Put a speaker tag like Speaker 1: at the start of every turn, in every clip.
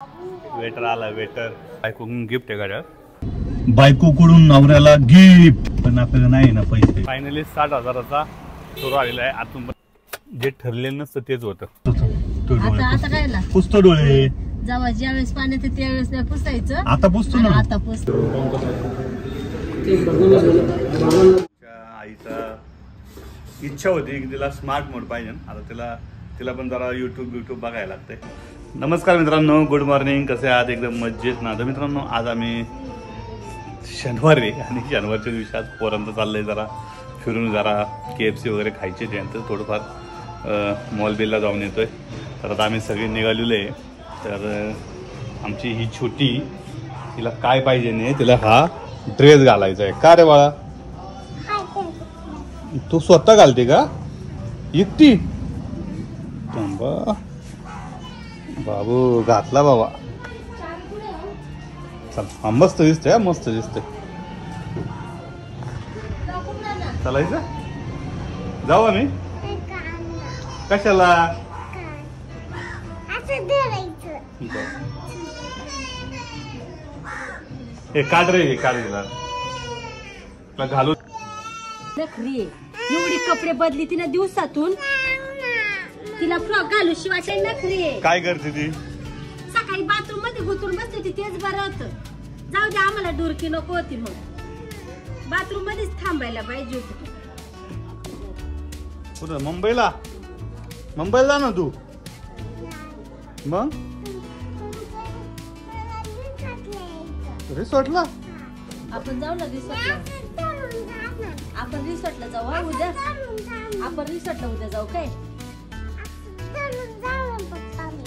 Speaker 1: Waiter आला waiter बायकोकडून gift आहे गाड्या
Speaker 2: बायकोकडून नवऱ्याला गिफ्ट पण आपल्याला नाही ना पैसे.
Speaker 1: फायनली 60,000चा सुरू आलेला आहे. आतून जे ठरलेलं नसतं तेच होतं.
Speaker 3: आता काय
Speaker 2: पुसतो डोळे
Speaker 3: जेव्हा ज्यावेळेस पाण्यात त्यावेळेस नाही पुसायचं.
Speaker 2: आता पुसतो ना.
Speaker 3: आता पुसतो.
Speaker 1: आईचा इच्छा होती की तिला स्मार्ट मोड पाहिजे. आता तिला पण जरा यूट्यूब बघायला लागतंय. नमस्कार मित्रांनो, गुड मॉर्निंग. कसे आहात? एकदम मजेत ना. तर मित्रांनो, आज आम्ही शनिवार आहे आणि शनिवारच्या दिवशी आज पोरांचं चाललंय जरा फिरून, जरा KFC वगैरे खायचे त्यांचं थोडंफार मॉल बिलला जाऊन येतोय. तर आता आम्ही सगळे निघालेलो आहे. तर आमची ही छोटी, तिला काय पाहिजे नाही, तिला हा ड्रेस घालायचा आहे. का रे बाळा? तू स्वतः घालते का एकटी? बाबू घातला बाबा. चल, हा मस्त दिसतंय, मस्त दिसतंय. चालायचं? जाऊ आम्ही? कशाला? हे काढ रे, काढ तिला घालू.
Speaker 3: एवढी कपडे बदली तिने दिवसातून. तिला फ्रॉक घालू शिवाय नखरी.
Speaker 1: काय करते ती?
Speaker 3: सकाळी बाथरूम मध्ये घुसून बसते ती, तेच बरं होतं. जाऊ दे, आम्हाला डुरकी नको होती. मग बाथरूम मध्येच थांबायला पाहिजे होती.
Speaker 1: कुठं? मुंबईला जा ना तू. मग रिसॉर्टला
Speaker 3: आपण जाऊ ना. आपण रिसॉर्टला जाऊ. हा उद्या आपण रिसॉर्टला उद्या जाऊ. काय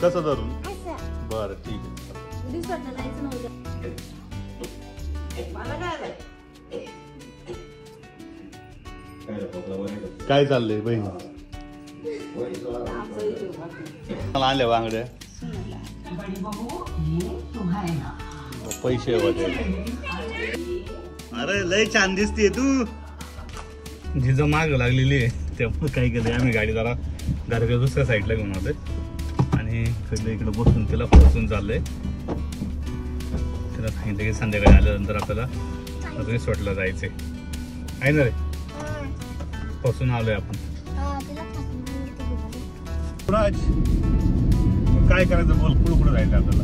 Speaker 1: कसं धरून? बरं ठीक आहे.
Speaker 3: रिसॉर्टला जायचं ना उद्या.
Speaker 1: काय चाललंय बहीण? मला आल्या बांगड्या, पैसे वगैरे. अरे लय छान दिसतीये तू. जिजं माग लागलेली आहे, त्यामुळे काय केलंय आम्ही गाडी जरा घराच्या दुसऱ्या साईडला घेऊन आलोय आणि इकडे बसून तिला पोहोचून चाललंय. तिला सांगितलं की संध्याकाळी आल्यानंतर आपल्याला रिसॉर्टला जायचंय. आहे ना रे? पोहोचून आलोय आपण. काय करायचं बोल, कुठं जायचं आपल्याला?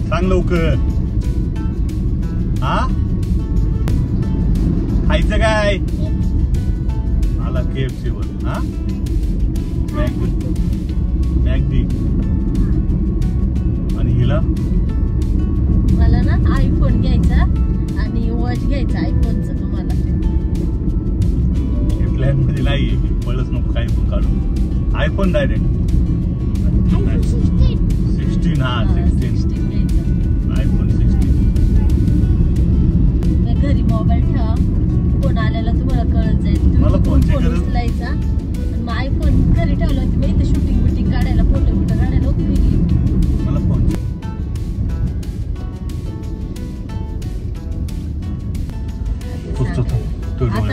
Speaker 1: सांग लवकर. हा खायचं काय? आला KFC वर. हा मॅगडी. आणि हिला
Speaker 3: मला ना आयफोन घ्यायचा आणि वॉच घ्यायचा. आयफोनचं तुम्हाला
Speaker 1: प्लॅन मध्ये नाही, पळच नको काही पण काढू. IPhone direct 16. हा 16 आयफोन 16.
Speaker 3: घरी मोबाईल ठेवा, फोन आलेला तुम्हाला कळत जाईल.
Speaker 1: मला फोनची
Speaker 3: फोन
Speaker 1: गरज
Speaker 3: उचलायचा आणि मग आयफोन घरी ठेवला होती. मग इथं शूटिंग काढायला, फोटो काढायला उपयोगी.
Speaker 1: मला फोन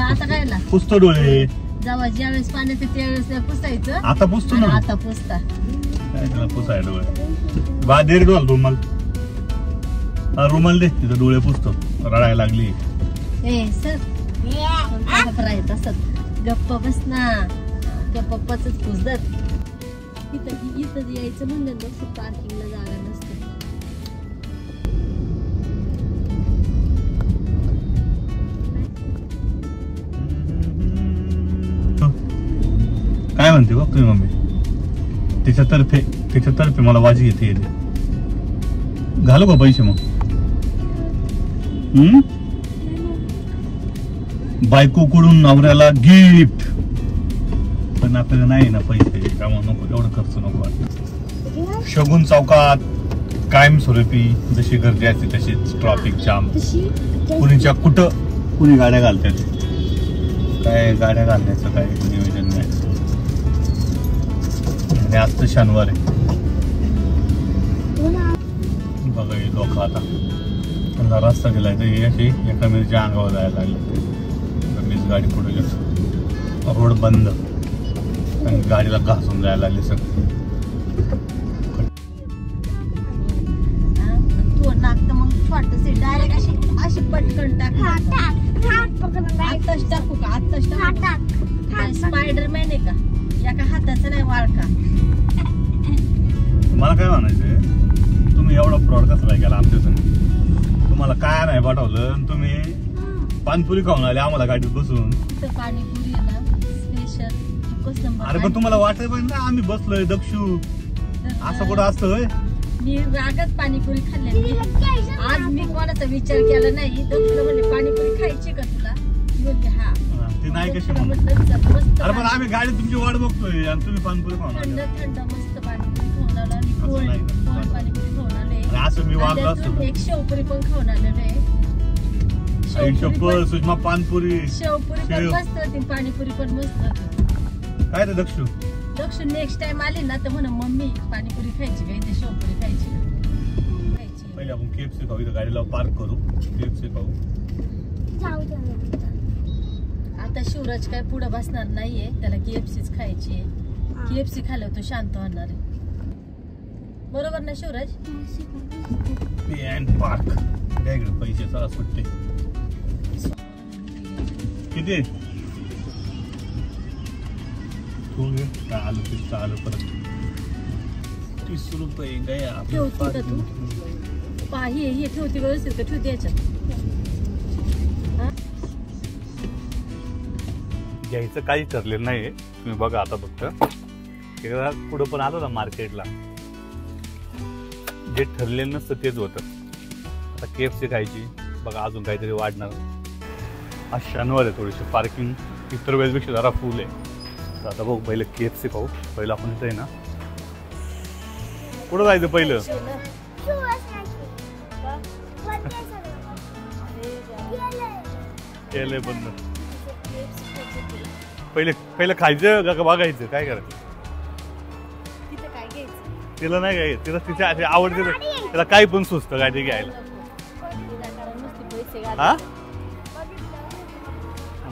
Speaker 3: आता काय ना
Speaker 1: पुसतो डोळे.
Speaker 3: जेव्हा ज्यावेळेस पाण्यात त्यावेळेस नाही पुसायचं.
Speaker 1: आता पुसतो ना.
Speaker 3: आता पुसता
Speaker 1: काय त्याला पुसाय डोळे. बा दे डोल रुमाल. रुमाल दे, तिथं डोळे पुसतो. रडायला लागली.
Speaker 3: सर गप्प बस ना. गप्पाच पुसतात. इथं यायचं म्हणलं ना, पार्किंगला जागा नसते.
Speaker 1: काय म्हणते बघ तुम्ही मम्मी? त्याच्यातर्फे मला वाजी येते. घालू का पैसे मग? बायकोकडून नवऱ्याला गिफ्ट पण आपल्याला नाही ना पैसे, त्यामुळे नको, एवढं खर्च नको वाटतं. शगुन चौकात कायमस्वरूपी जशी गर्दी असते तशीच ट्रॉफिक जाम. कुणी गाड्या घालतात. काय गाड्या घालण्याचं काय नियोजन नाही. आणि आज तर शनिवार आहे. बघा हे लोक आता त्यांना रस्ता दिलाय तर हे अशी एका मिरच्या अंगावर जायला लागले. मीच गाडी पुढे गेलो, रोड बंद आणि गाडीला घासून जायला लागली सगळं.
Speaker 3: पण टाक. आत्ताच टाकू का? आत्ताच टाकू. स्पायडरमॅन आहे का? एका हाताचा नाही वाळका.
Speaker 2: मला काय म्हणायचंय, तुम्ही एवढा फ्रॉड कसा काय केला आमच्या संग? तुम्हाला काय नाही पाठवलं आणि तुम्ही पानपुरी खाऊन आले आम्हाला गाडीत बसून.
Speaker 3: तिथं पाणीपुरी आहे ना स्पेशल. एकच नंबर.
Speaker 2: अरे पण तुम्हाला वाटत पाहिजे ना आम्ही बसलोय दक्षू, असं कुठं असतं होय?
Speaker 3: मी रागत पाणीपुरी खाल्ली. आज मी कोणाचा विचार केला नाही. दक्षुला म्हणले पाणीपुरी खायची का तुला? मी म्हणते हा.
Speaker 2: ती नाही कशी
Speaker 3: दक्षुला
Speaker 2: म्हणून.
Speaker 3: म्हटलं चल मस्त
Speaker 2: अरे पण आम्ही गाडीत तुमची वाट बघतोय आणि तुम्ही पानपुरी खाऊन
Speaker 3: थंड
Speaker 2: आले.
Speaker 3: थंड मस्त पाणीपुरी खाऊन आलो आणि
Speaker 2: असं
Speaker 3: कोल्ड
Speaker 2: नाही का?
Speaker 3: कोल्ड पाणीपुरी खाऊन आले.
Speaker 2: अरे असं मी वागलो
Speaker 3: आणि
Speaker 2: असतो.
Speaker 3: त्यातून एक शेवपुरी पण खाऊन आलेलो आहे.
Speaker 2: शप्पथ सुषमा पानपुरी.
Speaker 3: शेवपुरी पण
Speaker 2: शेव.
Speaker 3: मस्त होती, पाणीपुरी पण मस्त होती.
Speaker 2: काय रे दक्षू?
Speaker 3: दक्षिण नेक्स्ट टाइम आली ना तर म्हणा मम्मी पाणीपुरी खायची का इथे शेवपुरी खायची का? खायची.
Speaker 2: पहिले आपण केएफसी खाऊ, इथं गाडीला पार्क करू, केएफसी खाऊ.
Speaker 3: आता शिवराज काय पुढे बसणार नाहीये, त्याला केएफसीच खायची आहे. केएफसी खाल्ल्यावर तो शांत होणार आहे. बरोबर ना शिवराज?
Speaker 2: पे अँड पार्क. काय इकडे पैसे चला सुट्टे किती? आलं तिथं आलं परत 30 रुपये गया.
Speaker 3: ठेवती का तू? पाही हे ठेवती व्यवस्थित का? ठेवते याच्यात.
Speaker 1: घ्यायचं काही ठरलेलं नाहीये. तुम्ही बघा आता फक्त एकदा पुढं पण आलो ना मार्केटला, जे ठरलेलं नसतं तेच होतं. आता केएफसी खायची बघा, अजून काहीतरी वाढणार. आज शनिवार आहे, थोडीशी पार्किंग इतर वेळेसपेक्षा जरा फुल आहे. तर आता बघू पहिलं केएफसी खाऊ. पहिलं आपण इथं आहे ना, कुठं जायचं पहिलं? केलंय बंद. पहिलं खायचं का बघायचं? काय करायचं? तिला नाही काय, तिला तिच्या आवडते, तिला काही पण सुचतं काय ते घ्यायला. हा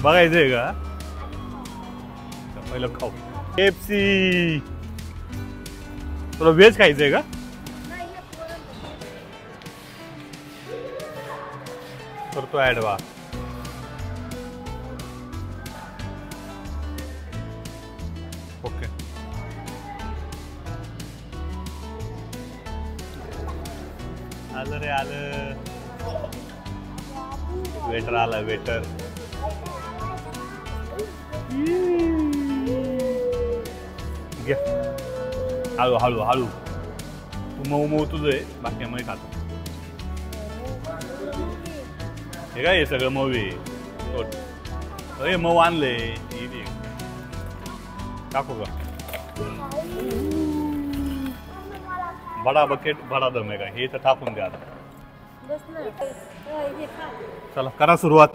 Speaker 1: बघायचंय का? पहिलं खाऊ केएफसी. तुला व्हेज खायचंय का? करतो ऍड वा. ओके. आलं रे आलं. वेटर आला वेटर. घ्या हळू हळू हळू. तू मऊ मऊ तुझं आहे, बाकी आम्ही खातो. हे काय हे सगळं मऊ आहे. मऊ आणले टाकू का? बडा बकेट बडा दम आहे का? हे तर टाकून द्या आता. चला करा सुरुवात.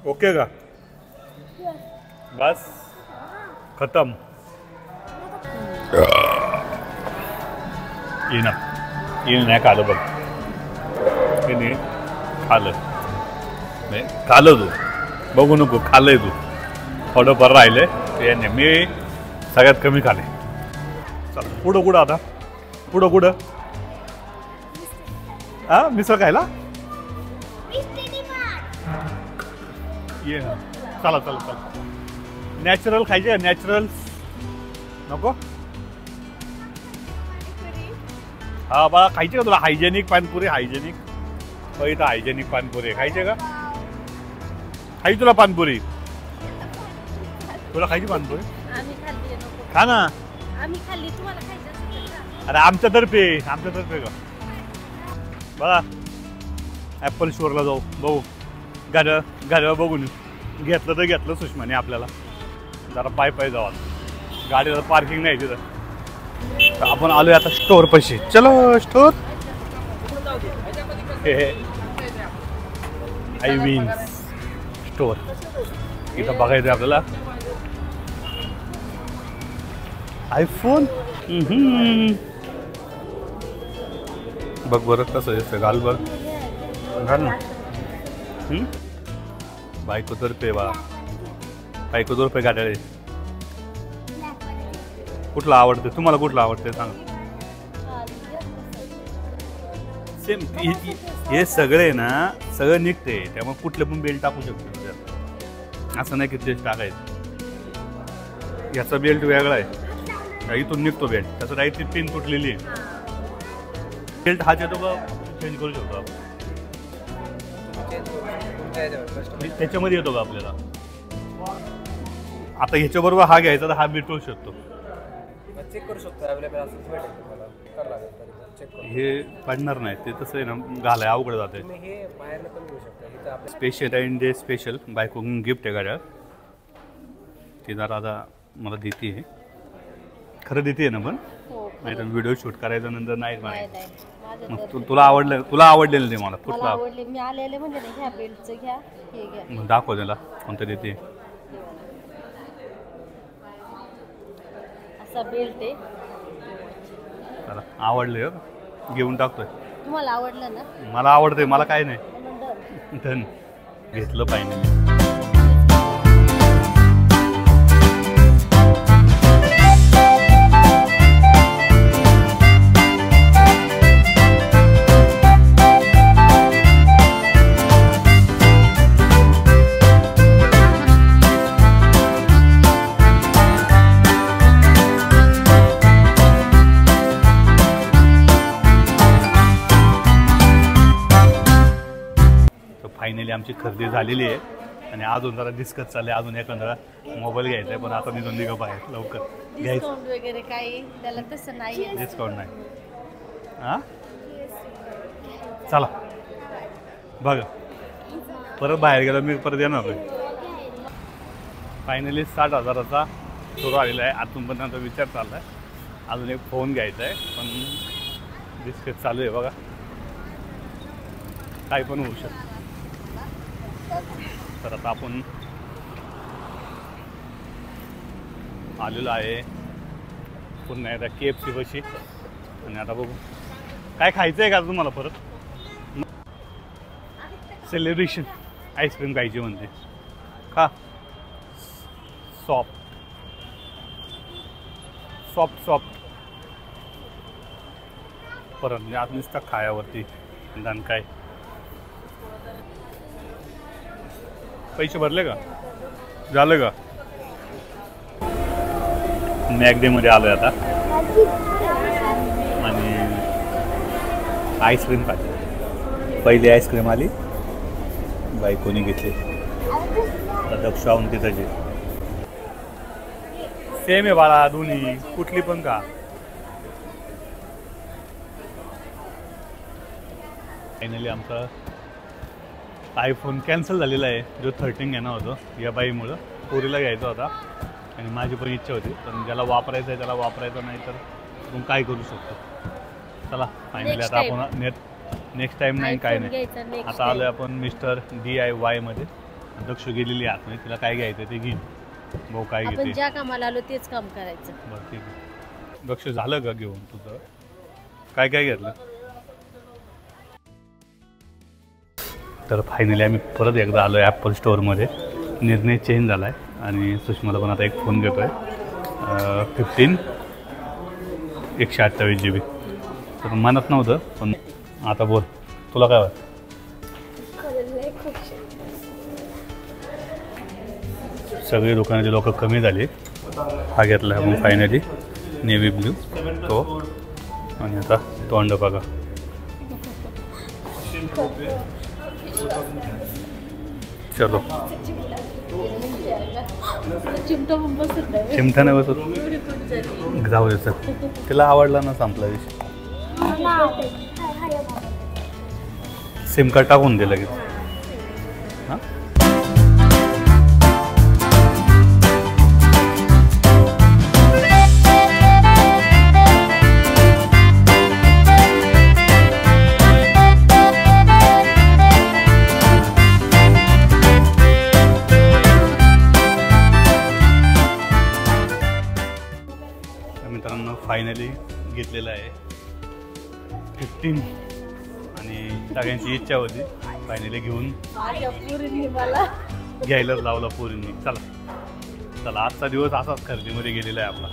Speaker 1: ओके का? बस खतम. येणं नाही खाल्लं बघ. नाही खाल्लं, नाही खाल्लं तू. बघू नको, खाल्लंय तू. थोडंफार राहिले ते. मी सगळ्यात कमी खाले. चला पुढं कुठं आता? पुढं कुठं? हा मिसळ खायला ये ना. चला चला चला. नॅचरल खायचे? नॅचरल नको? हा बाळा खायचे का तुला? हायजेनिक पानपुरी. हायजेनिक इथं हायजेनिक पानपुरी खायचे का? खाई तुला पानपुरी? तुला खायची पानपुरी? खा ना. अरे आमच्यातर्फे का? बघा ॲपल स्टोअरला जाऊ, बघू गाड्या बघून घेतलं तर घेतलं सुषमाने आपल्याला. जरा पाय जाऊ. गाडीला पार्किंग नाही तिथं. तर आपण आलोय आता स्टोअर पैसे. चलो स्टोअर. आयविन्स स्टोअर इथं बघायचं आपल्याला. आयफोन बघ बरं कसं दिसतं. घाल बरं, घाल ना. बायको तर्फे बा, बायको तर्फे गाड्या. कुठला आवडते तुम्हाला? कुठला आवडते सांग. सेम हे सगळे ना सगळं निघते त्यामुळे कुठलं पण बेल्ट टाकू शकतो त्यात. असं नाही की तेच टाकायचं. याचा बेल्ट वेगळा आहे, इथून निघतो बेल्ट, त्याचं राईटची पिन तुटलेली आहे. बेल्ट हाच येतो का चेंज करू शकतो आपण? त्याच्यामध्ये येतो का आपल्याला? आता ह्याच्याबरोबर हा घ्यायचा तर हा भेटू शकतो.
Speaker 4: चेक करू शकतो अवेलेबल असेल भेटेल तुम्हाला. करावं लागेल चेक करू.
Speaker 1: हे पडणार नाही ते, तसं आहे ना घालाय अवघड जाते.
Speaker 4: तुम्ही हे बाहेरनं पण घेऊ शकता. इथं आपल्या
Speaker 1: स्पेशल आहे डे स्पेशल बायकोकडून गिफ्ट आहे गाड्या. ती जरा आता मला देते आहे, खरं देते ना पण नाही तर व्हिडिओ शूट करायचा नंतर नाही म्हणायचं. मग तुला आवडलेलं ते मला कुठला
Speaker 3: आवडले. मी आलेले म्हणजे नाही, घ्या बेल्टचं घ्या, हे घ्या.
Speaker 1: मग दाखव त्याला कोणतं देते.
Speaker 3: असा बेल्ट आहे.
Speaker 1: त्याला आवडले घेऊन टाकतोय.
Speaker 3: तुम्हाला आवडलं ना?
Speaker 1: मला आवडते, मला काय नाही.
Speaker 3: म्हणून डन.
Speaker 1: धन घेतलं पाहिजे. फायनली आमची खरेदी झालेली आहे आणि अजून जरा डिस्कस चालले, अजून एखादा मोबाईल घ्यायचा आहे पण आता निघून निघा बाहेर लवकर घ्यायचं.
Speaker 3: डिस्काउंट वगैरे काही त्याला तसं नाही.
Speaker 1: डिस्काउंट नाही. हां चला बघा, परत बाहेर गेलो मी परत येणार आहे. फायनली 60,000चा सुरू आलेला आहे. आतून पण आता विचार चालला आहे अजून एक फोन घ्यायचा आहे पण डिस्कस चालू आहे. बघा काही पण होऊ शकतं. तर आता आपण आलेलो आहे पुन्हा एकदा KFC बशी आणि आता बघू काय खायचं आहे का तुम्हाला. परत सेलिब्रेशन आईस्क्रीम खायची म्हणते का. सॉफ्ट सॉफ्ट सॉफ्ट परत म्हणजे आज नुसतं खायावरती दान काय. पैसे भरले का, झालं का. मॅगडेमध्ये आलो आहे आता आणि आईस्क्रीम खाते. पहिली आईस्क्रीम आली बायकोनी घेतली, दक्षाहून तिथं सेम आहे बाळा दोन्ही, कुठली पण का. फायनली आमचा आयफोन कॅन्सल झालेला आहे जो 13 घेणार होतो या बाईमुळं. पोरीला घ्यायचा होता आणि माझी पण इच्छा होती पण ज्याला वापरायचं आहे त्याला वापरायचं नाही तर आपण काय करू शकतो. चला फायनली आता आपण नेक्स्ट टाईम नाही काय नाही. आता आलोय आपण मिस्टर DIY मध्ये. दक्ष गेलेली आतमध्ये, तिला काय घ्यायचं ते घेईन. भाऊ काय घेते,
Speaker 3: आपण ज्या कामाला आलो तेच काम करायचं.
Speaker 1: बरं ठीक आहे. दक्ष झालं का घेऊन तुझं, काय काय घेतलं. तर फायनली आम्ही परत एकदा आलो आहे ॲपल स्टोअरमध्ये. निर्णय चेंज झाला आहे आणि सुषमाला पण आता एक फोन घेतो आहे 15 128 GB. तर मनात नव्हतं पण आता बोल तुला काय वाटतं. सगळे दुकानाचे लोक कमी झाले. हा घेतला आहे मग फायनली नेव्ही ब्ल्यू तो. आणि आता तोंड बघा. चलो चिमटा नाही बसत, जाऊ दे सर. तिला आवडला ना संपला विषय. सिम कार्ड टाकून दे लगेच. हां फायनली घेतलेला आहे 15 आणि सगळ्यांची इच्छा होती फायनली घेऊन घ्यायलाच लावला पोरींनी. चला चला आजचा दिवस असाच खरेदीमध्ये गेलेला आहे आपला.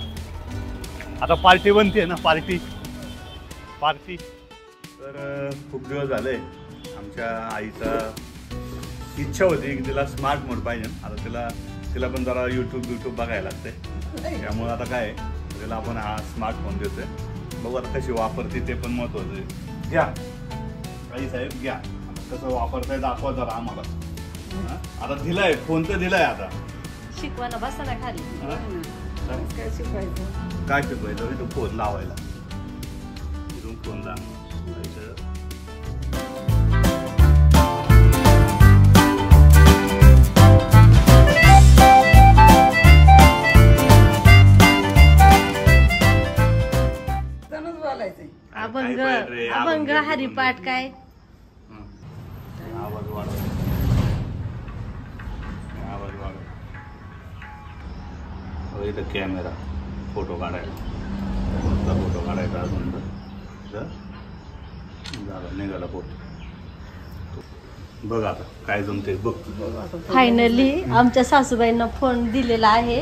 Speaker 1: आता पार्टी बनते ना, पार्टी पार्टी तर खूप दिवस झाले आमच्या आईचा इच्छा होती की तिला स्मार्ट मोड पाहिजे. आता तिला पण जरा यूट्यूब बघायला लागते. त्यामुळे आता काय तिला आपण हा स्मार्टफोन देतोय. बघू आता कशी वापरते ते पण महत्वाचं आहे. घ्या आई साहेब घ्या. आता कसं वापरताय दाखवा जरा आम्हाला. आता दिलाय फोन तर दिलाय. आता
Speaker 3: शिकवायला बसा ना खाली.
Speaker 5: काय शिकवायचं?
Speaker 1: काय शिकवायचं इथून फोन लावायला. इथून फोन लावायचं.
Speaker 5: जणच बोलायचंय.
Speaker 3: अभंग हरिपाठ काय
Speaker 1: आवाज वाढव. इथं कॅमेरा फोटो काढायला. कोणता फोटो काढायचा अजून तर झाला निघाला फोटो. बघ आता काय जमते बघ.
Speaker 3: फायनली आमच्या सासूबाईंना फोन दिलेला आहे.